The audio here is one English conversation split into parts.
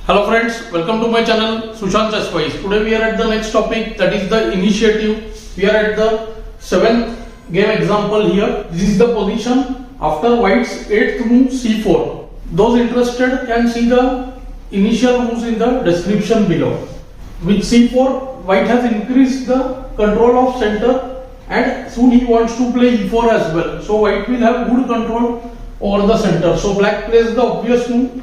Hello friends, welcome to my channel Sushant. Today we are at the next topic, that is the initiative. We are at the 7th game example here. This is the position after white's 8th move c4. Those interested can see the initial moves in the description below. With c4, white has increased the control of center and soon he wants to play e4 as well. So white will have good control over the center. So black plays the obvious move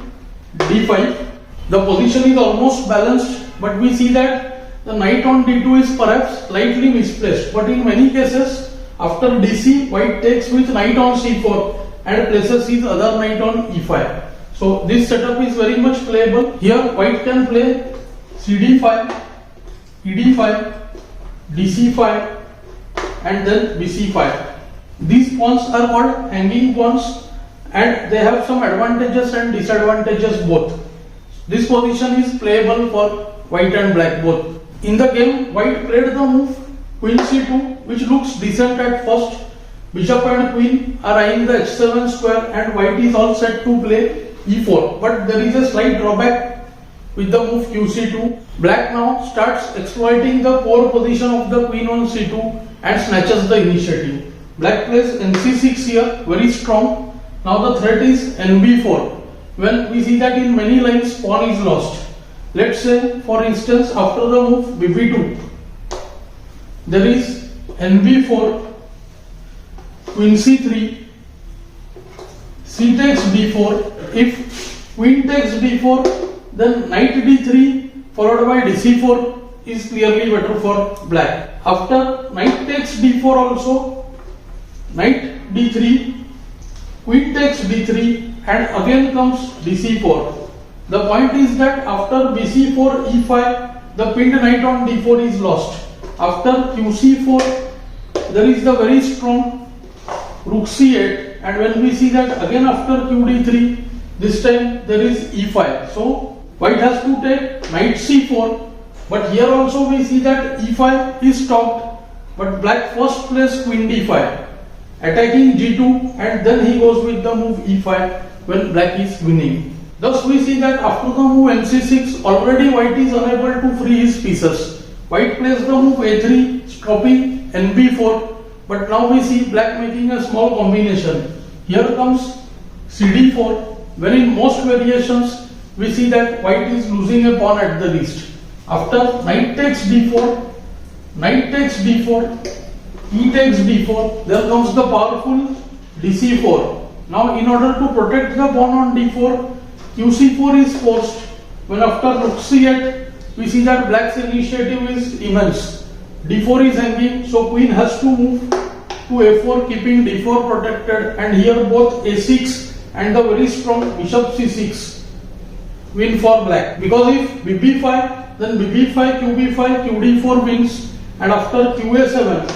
d5. The position is almost balanced, but we see that the knight on d2 is perhaps slightly misplaced. But in many cases, after dc, white takes with knight on c4 and places his other knight on e5. So this setup is very much playable. Here white can play cd5, ed5, dc5 and then bc5. These pawns are called hanging pawns and they have some advantages and disadvantages both. This position is playable for white and black both. In the game, white played the move queen c2, which looks decent at first. Bishop and queen are eyeing the h7 square and white is all set to play e4. But there is a slight drawback with the move qc2. Black now starts exploiting the poor position of the queen on c2 and snatches the initiative. Black plays nc6 here, very strong. Now the threat is nb4. When we see that in many lines pawn is lost. Let's say for instance after the move bb2 there is nb4, queen c3, c takes d4. If queen takes d4 then knight d3 followed by dc4 is clearly better for black. After knight takes d4 also, knight d3, queen takes d3 and again comes dc4. The point is that after bc4 e5 the pinned knight on d4 is lost. After qc4 there is the very strong rook c8 and when we see that again after qd3 this time there is e5. So white has to take knight c4, but here also we see that e5 is stopped, but black first plays queen d5 attacking g2 and then he goes with the move e5 when black is winning. Thus we see that after the move nc6 already white is unable to free his pieces. White plays the move a3 stopping nb4, but now we see black making a small combination. Here comes cd4, when in most variations we see that white is losing a pawn at the least. After knight takes d4, knight takes d4, e takes d4, there comes the powerful dc4. Now in order to protect the pawn on d4, qc4 is forced. When after rook c8, we see that black's initiative is immense. d4 is hanging, so queen has to move to a4 keeping d4 protected, and here both a6 and the very strong bishop c6 win for black. Because if bb5, then bb5, qb5, qd4 wins, and after qa7,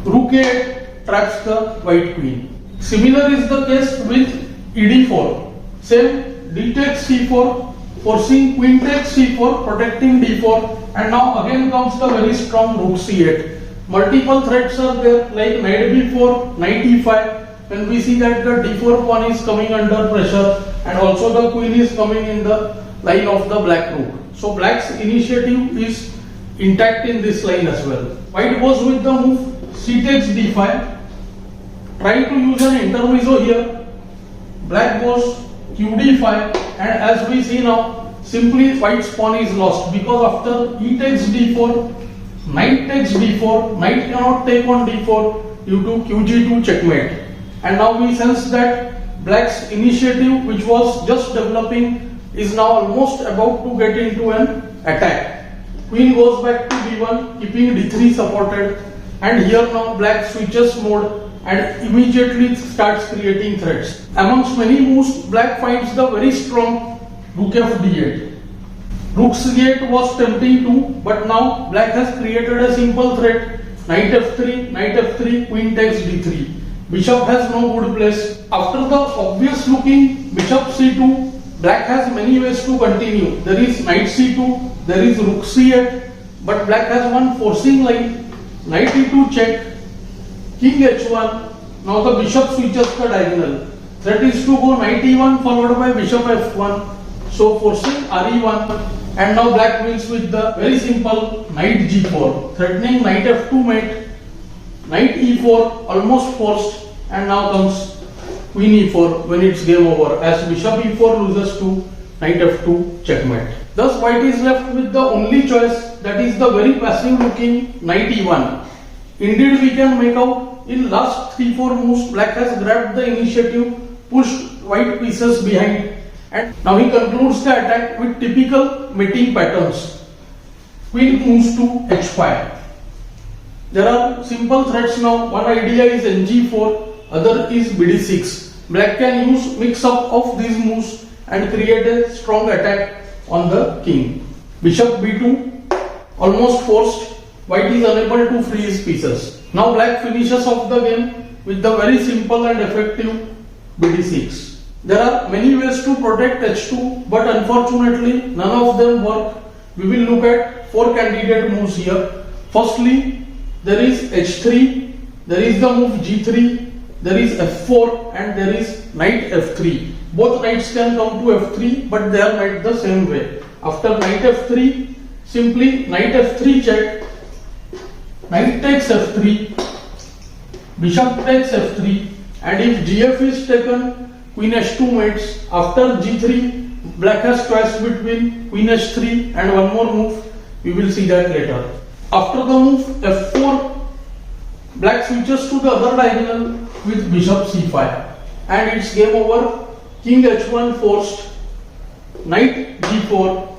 rook a8 traps the white queen. Similar is the case with ed4. Same, d takes c4, forcing queen takes c4, protecting d4, and now again comes the very strong rook c8. Multiple threats are there like knight b4, knight e5, when we see that the d4 pawn is coming under pressure and also the queen is coming in the line of the black rook. So black's initiative is intact in this line as well. White goes with the move c takes d5. Trying to use an intermezzo here, black goes qd5 and as we see now, simply white's pawn is lost because after e takes d4, knight takes d4, knight cannot take on d4 due to qg2 checkmate. And now we sense that black's initiative, which was just developing, is now almost about to get into an attack. Queen goes back to b1 keeping d3 supported, and here now black switches mode and immediately starts creating threats. Amongst many moves, black finds the very strong rook fd8. Rook c8 was tempting too, but now black has created a simple threat. Knight f3, queen takes d3. Bishop has no good place. After the obvious looking bishop c2, black has many ways to continue. There is knight c2, there is rook c8, but black has one forcing line. Knight e2 check, king h1, now the bishop switches the diagonal. Threat is to go knight e1 followed by bishop f1. So forcing re1, and now black wins with the very simple knight g4, threatening knight f2 mate, knight e4 almost forced, and now comes queen e4 when it's game over as bishop e4 loses to knight f2 checkmate. Thus white is left with the only choice, that is the very passive looking knight e1. Indeed we can make out in last 3-4 moves black has grabbed the initiative, pushed white pieces behind, and now he concludes the attack with typical mating patterns. Queen moves to h5. There are simple threats now. One idea is ng4, other is bd6. Black can use mix up of these moves and create a strong attack on the king. Bishop b2 almost forced. White is unable to free his pieces. Now black finishes off the game with the very simple and effective bd6. There are many ways to protect h2, but unfortunately none of them work. We will look at 4 candidate moves here. Firstly, there is h3, there is the move g3, there is f4, and there is knight f3. Both knights can come to f3, but they are met the same way. After knight f3, simply knight f3 check, knight takes f3, bishop takes f3, and if gf is taken, queen h2 mates. After g3, black has choice between queen h3 and one more move. We will see that later. After the move f4, black switches to the other diagonal with bishop c5, and it's game over. King h1 forced, knight g4,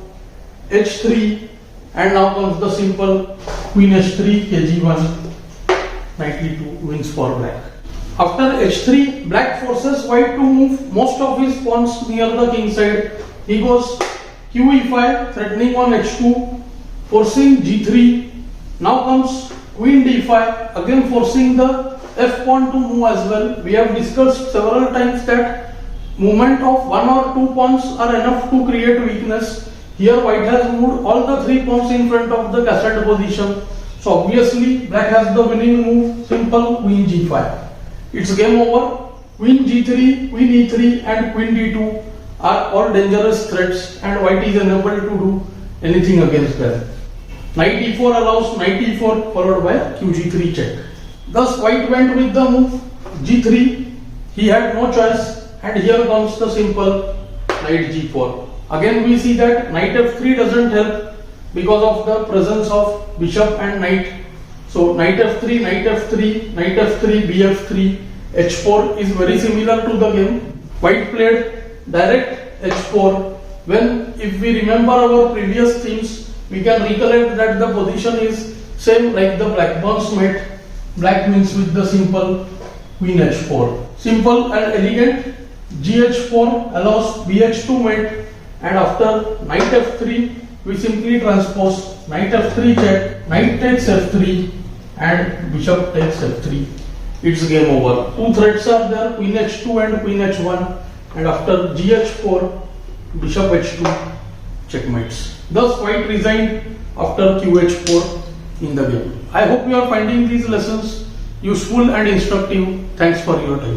h3, and now comes the simple queen h3, kg1, knight e2 wins for black. After h3, black forces white to move most of his pawns near the king side. He goes qe5, threatening on h2, forcing g3. Now comes queen d5, again forcing the f pawn to move as well. We have discussed several times that movement of 1 or 2 pawns are enough to create weakness. Here white has moved all the 3 pawns in front of the cassette position. So obviously black has the winning move, simple queen g5. It's game over. Queen g3, queen e3 and queen d2 are all dangerous threats and white is unable to do anything against them. Knight e4 allows knight e4 followed by qg3 check. Thus white went with the move g3. He had no choice, and here comes the simple knight g4. Again we see that knight f3 doesn't help because of the presence of bishop and knight. So knight f3, knight f3, knight f3, bf3, h4 is very similar to the game. White played direct h4. When, if we remember our previous themes, we can recollect that the position is same like the black pawns mate. Black wins with the simple queen h4. Simple and elegant. gh4 allows bh2 mate, and after knight f3 we simply transpose knight f3 check, knight takes f3 and bishop takes f3. It's game over. 2 threats are there, queen h2 and queen h1, and after gh4 bishop h2 checkmates. Thus white resigned after qh4 in the game. I hope you are finding these lessons useful and instructive. Thanks for your time.